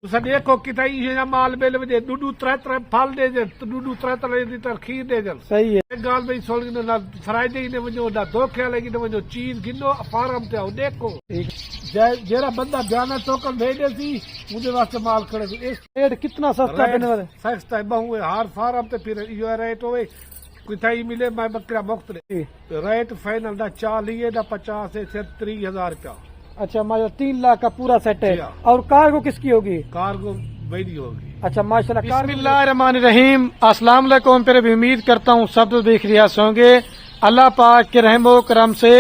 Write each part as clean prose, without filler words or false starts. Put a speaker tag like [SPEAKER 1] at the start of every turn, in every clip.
[SPEAKER 1] तुसां देखो किथे इहे माल बेल वजे डुडू त्रै त्रै फल दे जन डुडू त्रै त्रै लीटर खीर दे जन
[SPEAKER 2] सही है।
[SPEAKER 1] एक गाल भई सोल ना फ्राइडे ही ने वजो ना धोखे लगी ने वजो चीज गिनो फार्म ते आओ देखो जेड़ा बंदा ध्यान टोकन भेजे सी मुझे वास्ते माल खड़े इस
[SPEAKER 2] रेट कितना सस्ता देने वाले?
[SPEAKER 1] सस्ता है बहु हर फार्म ते फिर यो रेट होवे किथे ही मिले मैं बकरा मुफ्त रेट फाइनल दा 40 दा 50 से 30,000 रुपया।
[SPEAKER 2] अच्छा माशाल्लाह 3 लाख का पूरा सेट है।
[SPEAKER 1] जी हाँ।
[SPEAKER 2] और कार्गो किसकी होगी?
[SPEAKER 1] कार्गो मेरी होगी।
[SPEAKER 2] अच्छा माशाल्लाह। बिस्मिल्लाहिर्रहमानिर्रहीम। अस्सलाम वालेकुम। फिर भी उम्मीद करता हूँ सब देख रिया होंगे अल्लाह पाक के रहमो करम से।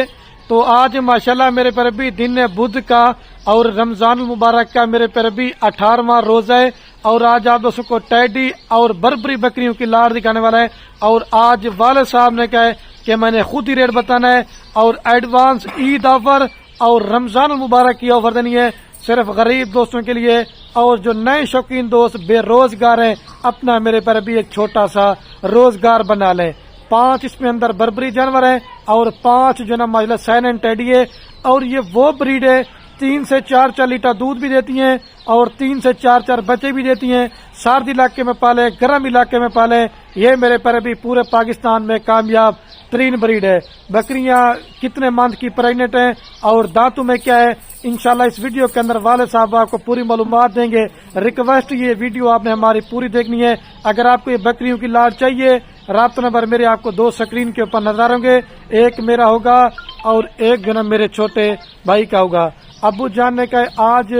[SPEAKER 2] तो आज माशाल्लाह मेरे पर भी दिन बुध का और रमजान मुबारक का मेरे पर भी 18वां रोजा है और आज आप दोस्तों को टैडी और बर्बरी बकरियों की लाड़ दिखाने वाला है। और आज वाले साहब ने कहा है कि मैंने खुद ही रेट बताना है और एडवांस ईद ऑफर और रमजान मुबारक की ऑफर देनी है सिर्फ गरीब दोस्तों के लिए। और जो नए शौकीन दोस्त बेरोजगार हैं अपना मेरे पर भी एक छोटा सा रोजगार बना लें। 5 इसमें अंदर बर्बरी जानवर है और 5 जो ना माशाल्लाह सैन एंड टेडी है। और ये वो ब्रीड है 3 से 4 लीटर दूध भी देती हैं और 3 से 4 बच्चे भी देती हैं। सर्द इलाके में पाले, गर्म इलाके में पाले, ये मेरे पर भी पूरे पाकिस्तान में कामयाब तरीन ब्रीड है। बकरियां कितने मंथ की प्रेग्नेंट हैं और दांतों में क्या है इंशाल्लाह इस वीडियो के अंदर वाले साहब आपको पूरी मालूमात देंगे। रिक्वेस्ट ये वीडियो आपने हमारी पूरी देखनी है। अगर आपको ये बकरियों की लाड़ चाहिए राब्ता नंबर मेरे आपको 2 स्क्रीन के ऊपर नजर होंगे। एक मेरा होगा और एक जो ना मेरे छोटे भाई का होगा। अबू जान ने कहा आज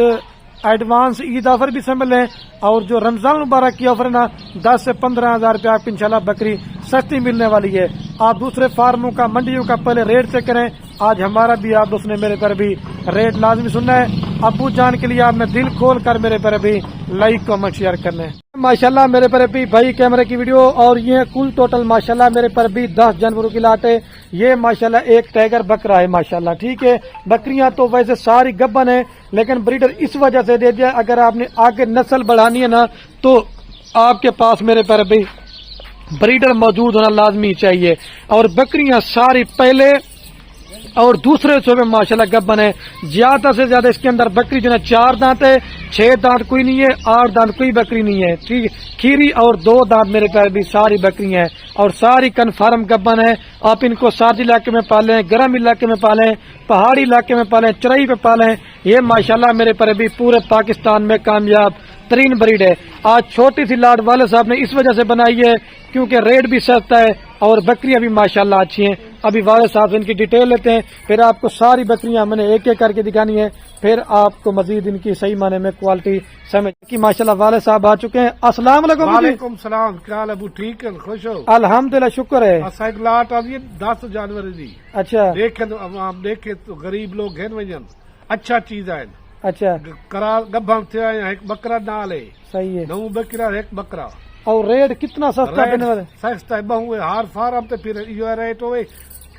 [SPEAKER 2] एडवांस ईद ऑफर भी शामिल है और जो रमजान मुबारक की ऑफर है ना 10 से 15,000 रुपया आपको इंशाल्लाह बकरी सस्ती मिलने वाली है। आप दूसरे फार्मों का मंडियों का पहले रेट चेक करें। आज हमारा भी आप दोस्तों ने मेरे पर भी रेट लाजमी सुनना है। अबू जान के लिए आपने दिल खोल कर मेरे पर भी लाइक कमेंट शेयर करना है। माशाल्लाह मेरे पर भी भाई कैमरे की वीडियो और ये कुल टोटल माशाल्लाह मेरे पर भी 10 जानवरों की लाट है। ये माशाल्लाह एक टाइगर बकरा है माशाल्लाह। ठीक है, बकरियां तो वैसे सारी गब्बन है लेकिन ब्रीडर इस वजह से दे दिया अगर आपने आगे नस्ल बढ़ानी है ना तो आपके पास मेरे पर भी ब्रीडर मौजूद होना लाजमी चाहिए। और बकरियां सारी पहले और दूसरे सूबे माशाल्लाह गब्बन है। ज्यादा से ज्यादा इसके अंदर बकरी जो है 4 दांत है, 6 दांत कोई नहीं है, 8 दांत कोई बकरी नहीं है। ठीक है, खीरी और 2 दांत मेरे पैर भी सारी बकरी हैं और सारी कन्फर्म गब्बन है। आप इनको सर्द इलाके में पालें, गर्म इलाके में पालें, पहाड़ी इलाके में पालें, चराई पे पालें। ये माशाल्लाह मेरे पर भी पूरे पाकिस्तान में कामयाब तरीन ब्रीड है। आज छोटी सी लाड वाले साहब ने इस वजह से बनाई है क्योंकि रेट भी सस्ता है और बकरियां भी माशाल्लाह अच्छी हैं। अभी वाले साहब से इनकी डिटेल लेते हैं फिर आपको सारी बकरियां मैंने एक एक करके दिखानी है फिर आपको मजीद इनकी सही माने में क्वालिटी समझ की। माशाल्लाह वाले साहब आ चुके हैं। अस्सलाम वालेकुम।
[SPEAKER 1] वालेकुम सलाम। क्या हाल है अबू? ठीक है, खुश हो?
[SPEAKER 2] अल्हम्दुलिल्लाह शुक्र है।
[SPEAKER 1] असाइक लाट अब ये 10 जानवर दी।
[SPEAKER 2] अच्छा
[SPEAKER 1] देखे तो आप देखे तो गरीब लोग हैं वजन अच्छा चीज है।
[SPEAKER 2] अच्छा
[SPEAKER 1] करा गब्बन थे एक बकरा नाल है।
[SPEAKER 2] सही है।
[SPEAKER 1] 9 बकरा एक बकरा।
[SPEAKER 2] और रेट कितना सस्ता देने वाले?
[SPEAKER 1] सस्ता है बहु हर फार्म ते फिर यो रेट होवे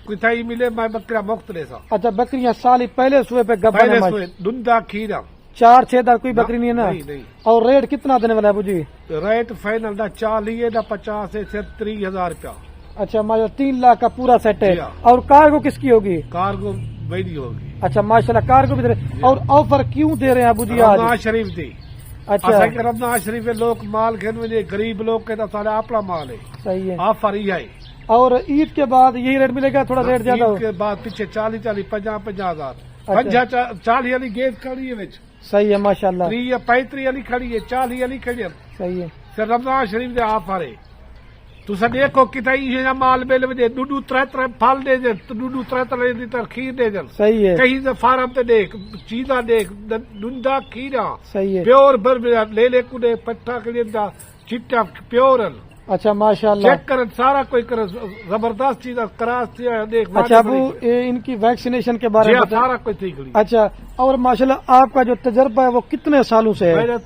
[SPEAKER 1] किथे ही मिले मैं बकरा मुफ्त ले सा।
[SPEAKER 2] अच्छा बकरियां साली पहले सुबह पे गब्बन है
[SPEAKER 1] पहले दुंदा खीरा
[SPEAKER 2] 4-6 दांत कोई बकरी नहीं है ना?
[SPEAKER 1] नहीं।
[SPEAKER 2] और रेट कितना देने वाला है अबू जी?
[SPEAKER 1] रेट फाइनल दा 40 दा 50 से 30,000 रुपया।
[SPEAKER 2] अच्छा माशाल्लाह 3 लाख का पूरा सेट है।
[SPEAKER 1] जी हाँ।
[SPEAKER 2] और कार्गो किसकी होगी?
[SPEAKER 1] कार्गो मेरी होगी।
[SPEAKER 2] अच्छा माशाल्लाह कार्गो भी दे रहे। और ऑफर क्यों दे रहे हैं अबू जी आज?
[SPEAKER 1] रमजान शरीफ दी।
[SPEAKER 2] अच्छा
[SPEAKER 1] रमजान शरीफ में लोग माल खेन वजे गरीब लोग के सारे अपना माल है।
[SPEAKER 2] सही है।
[SPEAKER 1] ऑफर ही है।
[SPEAKER 2] और ईद के बाद यही रेट मिलेगा? थोड़ा रेट ज्यादा
[SPEAKER 1] ईद के बाद पीछे 40 50,000 40 वाली गेट खड़ी है विच।
[SPEAKER 2] सही है माशाल्लाह।
[SPEAKER 1] 35 वाली खड़ी है, 40 वाली खड़ी है।
[SPEAKER 2] सही है।
[SPEAKER 1] फिर रमजान शरीफ दे ऑफर है। तुसां देखो किथे इहे माल बेल वजे डुडू त्रै त्रै फल दे जन डुडू त्रै त्रै लीटर खीर दे जन।
[SPEAKER 2] सही है।
[SPEAKER 1] कहीं से फार्म पे देख चीजा देख डुंदा खीरा
[SPEAKER 2] सही है।
[SPEAKER 1] प्योर बर्बर ले कुदे पट्टा के चिट्टा प्योर।
[SPEAKER 2] अच्छा माशाल्लाह।
[SPEAKER 1] चेक कर सारा कोई कर जबरदस्त चीज करास देख।
[SPEAKER 2] अच्छा अबू इनकी वैक्सीनेशन के बारे में
[SPEAKER 1] सारा कोई ठीक।
[SPEAKER 2] अच्छा और माशाल्लाह आपका जो तजर्बा है वो कितने सालों से है?
[SPEAKER 1] मेरा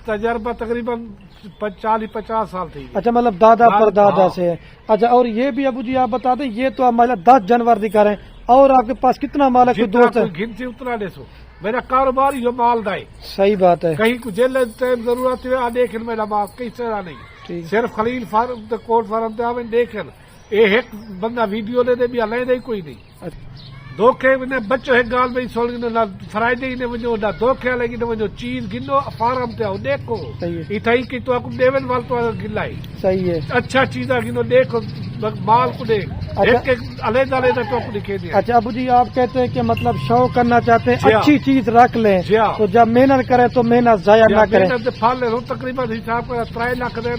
[SPEAKER 1] तजर्बा तकरीबन 40-50 साल थी।
[SPEAKER 2] अच्छा मतलब दादा परदादा
[SPEAKER 1] हाँ।
[SPEAKER 2] से है। अच्छा और ये भी अबू जी आप बता दें ये तो आप मतलब 10 जानवर दिखा रहे हैं और आपके पास कितना माल है? कोई दोस्त है?
[SPEAKER 1] गिनती उतना दे सो मेरा कारोबार यो माल दाई।
[SPEAKER 2] सही बात है।
[SPEAKER 1] कहीं को जेल टाइम जरूरत है देख मेरा माल कहीं तरह नहीं। सिर्फ खलील फार्म कोर्ट फार्म ते आवे देख ये एक बंदा वीडियो ले दे भी ले दे कोई नहीं। धोखे ने बच्चो है गाल में सोल ना फ्राइडे ने वजो ना धोखे लगी ने वजो चीज गिनो फारम ते आओ देखो
[SPEAKER 2] सही है।
[SPEAKER 1] इथाई की तो आपको देवन वाल तो गिलाई
[SPEAKER 2] सही है।
[SPEAKER 1] अच्छा चीजा गिनो देखो माल को देख एक एक अलग अलग तो आपको दिखे दिया।
[SPEAKER 2] अच्छा अबू जी आप कहते हैं कि मतलब शौक करना चाहते हैं
[SPEAKER 1] जी हाँ।
[SPEAKER 2] अच्छी चीज रख लें
[SPEAKER 1] जी हाँ।
[SPEAKER 2] तो जब मेहनत करें तो मेहनत जाया ना करें।
[SPEAKER 1] फल ले तकरीबन हिसाब का 3 लाख दे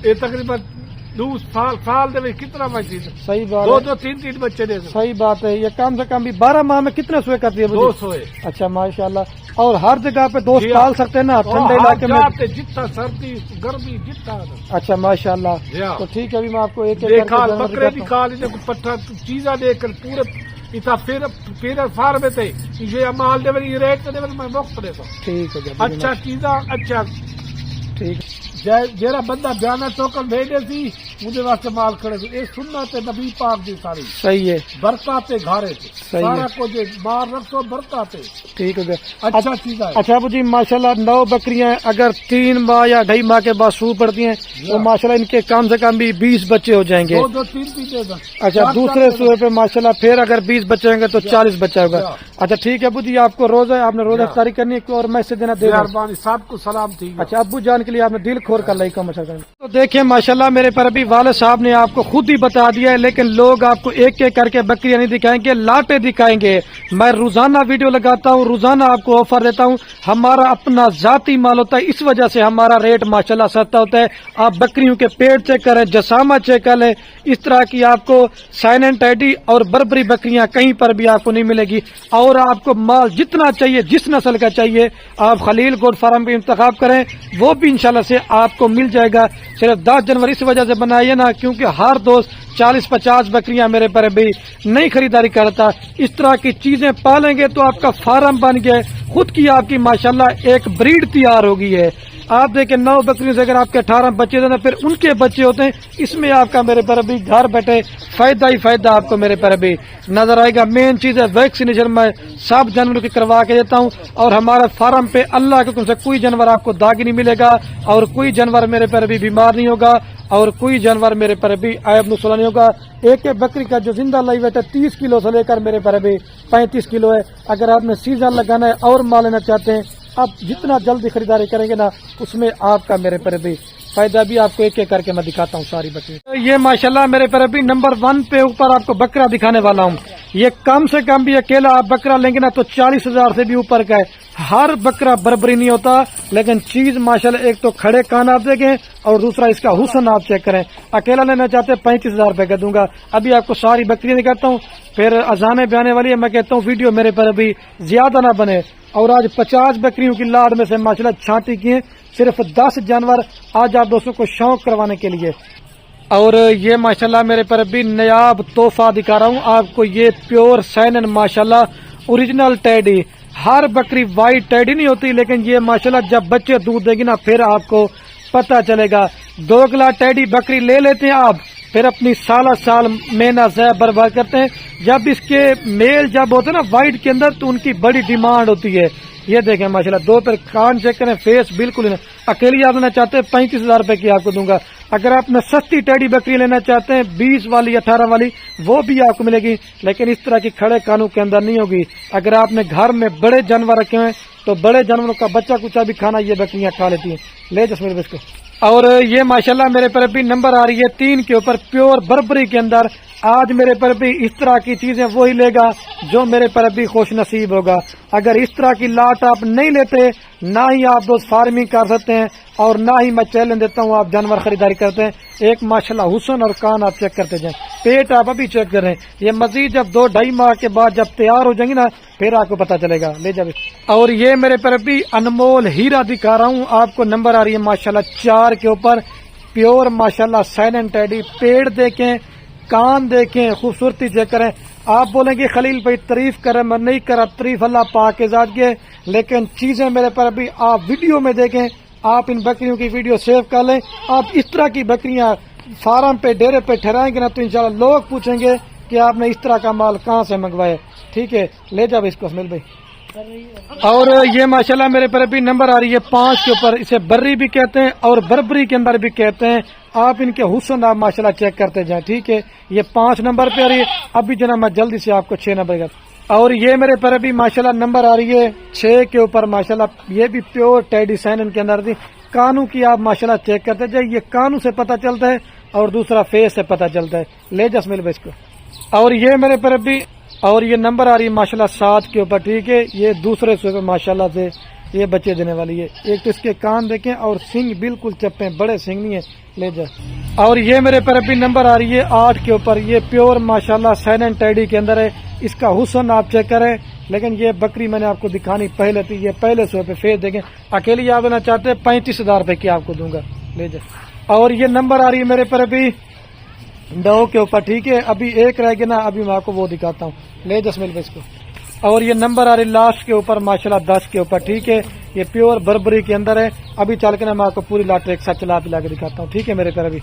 [SPEAKER 1] ये तकरीबन 2 साल दे कितना बची
[SPEAKER 2] सही बात
[SPEAKER 1] दो
[SPEAKER 2] है।
[SPEAKER 1] दो तीन तीन बच्चे दे
[SPEAKER 2] सही बात है। ये कम से कम भी 12 माह में कितने सोए करती है अबू जी?
[SPEAKER 1] 200 है।
[SPEAKER 2] अच्छा माशाल्लाह। और हर जगह पे दोस्त
[SPEAKER 1] जी हाँ।
[SPEAKER 2] पाल सकते हैं ना ठंडे इलाके में?
[SPEAKER 1] जितना सर्दी गर्मी जितना
[SPEAKER 2] अच्छा माशाल्लाह।
[SPEAKER 1] जी हाँ।
[SPEAKER 2] तो ठीक है अभी मैं आपको एक
[SPEAKER 1] देखा बकरे की काल पट्टा चीजा देकर पूरे इतना फिर फार में थे ये माल दे रेट दे मैं मुफ्त देता हूँ।
[SPEAKER 2] ठीक है जी,
[SPEAKER 1] अच्छा चीजा अच्छा
[SPEAKER 2] ठीक
[SPEAKER 1] जेरा बंदा बयाना टोकन भेजे सी मुझे वास्ते माल खड़े थे ये सुनना ते नबी पाक दी सारी
[SPEAKER 2] सही है।
[SPEAKER 1] बरताते घारे थे
[SPEAKER 2] सही
[SPEAKER 1] सारा
[SPEAKER 2] है।
[SPEAKER 1] को जे मार रखो बरताते
[SPEAKER 2] ठीक हो गया।
[SPEAKER 1] अच्छा चीज है।
[SPEAKER 2] अच्छा अबू जी माशाल्लाह 9 बकरियां अगर 3 माह या 2.5 माह के बाद सूह पड़ती हैं तो माशाल्लाह इनके कम से कम भी 20 बच्चे हो जाएंगे।
[SPEAKER 1] 2-3 दे दो।
[SPEAKER 2] अच्छा दूसरे सूहे पे माशाल्लाह फिर अगर 20 बच्चे होंगे तो 40 बच्चा होगा। अच्छा ठीक है अबू जी आपको रोजा आपने रोजा इफ्तारी करनी है और मैसेज देना दे रहा हूं।
[SPEAKER 1] मेहरबानी सबको सलाम थी।
[SPEAKER 2] अच्छा अब्बू जान के लिए आपने दिल खोल कर लाई का मशा करना। तो देखिए माशाल्लाह मेरे पर अभी वाले साहब ने आपको खुद ही बता दिया है लेकिन लोग आपको एक एक करके बकरियां नहीं दिखाएंगे लाटे दिखाएंगे। मैं रोजाना वीडियो लगाता हूँ रोजाना आपको ऑफर देता हूँ। हमारा अपना जाती माल होता है इस वजह से हमारा रेट माशाल्लाह सस्ता होता है। आप बकरियों के पेट चेक करें जसामा चेक कर लें इस तरह की आपको साइन एंड टैडी और बर्बरी बकरियां कहीं पर भी आपको नहीं मिलेगी। और आपको माल जितना चाहिए जिस नस्ल का चाहिए आप खलील गोट फार्म पे इंतखाब करें वो भी इंशाल्लाह से आपको मिल जाएगा। सिर्फ 10 जनवरी इस वजह से बनाइए ना क्योंकि हर दोस्त 40-50 बकरियां मेरे पर भी नहीं खरीदारी करता। इस तरह की चीजें पालेंगे तो आपका फार्म बन गया खुद की आपकी माशाल्लाह एक ब्रीड तैयार हो गई है। आप देखें 9 बकरियों से अगर आपके 18 बच्चे देना फिर उनके बच्चे होते हैं इसमें आपका मेरे पर अभी घर बैठे फायदा ही फायदा आपको मेरे पर अभी नजर आएगा। मेन चीज है वैक्सीनेशन मैं सब जानवरों की करवा के देता हूं और हमारे फार्म पे अल्लाह के हुक्म से कोई जानवर आपको दागी नहीं मिलेगा और कोई जानवर मेरे पर अभी बीमार नहीं होगा और कोई जानवर मेरे पर अभी आयब नुसला नहीं होगा। एक एक बकरी का जो जिंदा लाइव वेट है 30 किलो से लेकर मेरे पर अभी 35 किलो है। अगर आपने सीजन लगाना है और माल लेना चाहते हैं आप जितना जल्दी खरीदारी करेंगे ना उसमें आपका मेरे पर भी फायदा भी आपको एक एक करके मैं दिखाता हूँ सारी बकरी। तो ये माशाल्लाह मेरे पर अभी नंबर 1 पे ऊपर आपको बकरा दिखाने वाला हूँ। ये कम से कम भी अकेला आप बकरा लेंगे ना तो 40,000 से भी ऊपर का है। हर बकरा बराबरी नहीं होता लेकिन चीज माशाल्लाह एक तो खड़े कान आप देखें और दूसरा इसका हुस्न आप चेक करें। अकेला लेना चाहते 35,000 रुपए का दूंगा। अभी आपको सारी बकरियां दिखाता हूँ फिर अजाने भी आने वाली है। मैं कहता हूँ वीडियो मेरे पर अभी ज्यादा ना बने। और आज 50 बकरियों की लाड़ में से माशाल्लाह छांटी की है सिर्फ 10 जानवर आज आप दोस्तों को शौक करवाने के लिए। और ये माशाल्लाह मेरे पर भी नयाब तोहफा दिखा रहा हूँ आपको। ये प्योर सैनन माशाल्लाह ओरिजिनल टैडी। हर बकरी वाइट टैडी नहीं होती लेकिन ये माशाल्लाह जब बच्चे दूध देगी ना फिर आपको पता चलेगा। 2 गिलास टैडी बकरी ले लेते हैं आप फिर अपनी साल महीना ज़ाया बर्बाद करते हैं। जब इसके मेल जब होते हैं ना वाइट के अंदर तो उनकी बड़ी डिमांड होती है। ये देखें माशाल्लाह 2 पर कान चेक करें फेस बिल्कुल नहीं। अकेली आप लेना चाहते हैं 35,000 रुपए की आपको दूंगा। अगर आपने सस्ती टैडी बकरी लेना चाहते हैं 20 वाली 18 वाली वो भी आपको मिलेगी लेकिन इस तरह की खड़े कानों के अंदर नहीं होगी। अगर आपने घर में बड़े जानवर रखे हुए तो बड़े जानवरों का बच्चा कुचा भी खाना ये बकरियां खा लेती हैं। ले जसमीर इसको। और ये माशाल्लाह मेरे पर भी नंबर आ रही है 3 के ऊपर प्योर बर्बरी के अंदर। आज मेरे पर भी इस तरह की चीजें वही लेगा जो मेरे पर भी खुश नसीब होगा। अगर इस तरह की लाट आप नहीं लेते ना ही आप दोस्त फार्मिंग कर सकते हैं और ना ही मैं चैलेंज देता हूँ आप जानवर खरीदारी करते हैं। एक माशाल्लाह हुस्न और कान आप चेक करते जाएं। पेट आप अभी चेक करें। ये मजीद जब 2-2.5 माह के बाद जब तैयार हो जाएंगे ना फिर आपको पता चलेगा। ले जाए। और ये मेरे पर भी अनमोल हीरा दिखा रहा हूँ आपको। नंबर आ रही है माशाल्लाह 4 के ऊपर प्योर माशाल्लाह साइलेंट टैडी। पेड़ देखें कान देखें खूबसूरती चेक करें। आप बोलेंगे खलील भाई तारीफ करें मैं नहीं करा तारीफ अल्लाह पाक के ज़ात के लेकिन चीजें मेरे पर अभी आप वीडियो में देखें। आप इन बकरियों की वीडियो सेव कर लें। आप इस तरह की बकरियां फार्म पे डेरे पे ठहराएंगे ना तो इंशाल्लाह लोग पूछेंगे कि आपने इस तरह का माल कहाँ से मंगवाया। ठीक है ले जाओ इसको अस्मिल भाई। और ये माशाल्लाह मेरे पर भी नंबर आ रही है 5 के ऊपर। इसे बर्री भी कहते हैं और बर्बरी के अंदर भी कहते हैं। آپ ان کے حسن آپ ماشاءاللہ چیک کرتے جائیں. ٹھیک ہے, یہ 5 نمبر پہ آ رہی ہے. ابھی جناب میں جلدی سے آپ کو 6 نمبر کا, اور یہ میرے پر ابھی ماشاءاللہ نمبر آ رہی ہے 6 کے اوپر ماشاءاللہ. یہ بھی پیور ٹیڈی سائن ان کے اندر تھی. کانوں کی آپ ماشاءاللہ چیک کرتے جائیں, یہ کانوں سے پتہ چلتا ہے اور دوسرا فیس سے پتہ چلتا ہے. لے جس مل اس کو. اور یہ میرے پر ابھی, اور یہ نمبر آ رہی ہے ماشاءاللہ 7 کے اوپر. ٹھیک ہے, یہ دوسرے صوبے ماشاءاللہ سے یہ بچے دینے والی ہے. ایک تو اس کے کان دیکھیں اور سنگ بالکل چپے, بڑے سنگ نہیں ہے. لے جا. اور یہ میرے پر ابھی نمبر آ رہی ہے 8 کے اوپر. یہ پیور ماشاءاللہ سین اینڈ ٹیڈی کے اندر ہے. اس کا حسن آپ چیک کریں. لیکن یہ بکری میں نے آپ کو دکھانی پہلے تھی, یہ پہلے سو پہ فیس دیکھیں. اکیلی آپ لینا چاہتے 35,000 روپے کی آپ کو دوں گا. لے جا. اور یہ نمبر آ رہی ہے میرے پر ابھی 9 کے اوپر. ٹھیک ہے, ابھی ایک رہ گیا نا, ابھی میں آپ کو وہ دکھاتا ہوں. لے جس مل اس کو. اور یہ نمبر آ رہی لاسٹ کے اوپر ماشاءاللہ 10 کے اوپر. ٹھیک ہے, یہ پیور بربری کے اندر ہے. ابھی چل کے نا میں آپ کو پوری لاٹ ایک ساتھ چلا پلا کے دکھاتا ہوں. ٹھیک ہے میرے پر ابھی.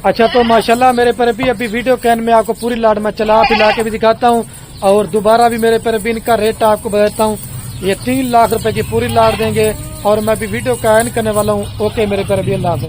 [SPEAKER 2] اچھا تو ماشاءاللہ میرے پر ابھی ویڈیو کین میں آپ کو پوری لاٹ میں چلا پلا کے بھی دکھاتا ہوں. اور دوبارہ بھی میرے پر ابھی ان کا ریٹ آپ کو بتاتا ہوں. یہ 3 لاکھ روپے کی پوری لاٹ دیں گے, اور میں بھی ویڈیو کا اینڈ کرنے والا ہوں. اوکے میرے پر ابھی, اللہ حافظ.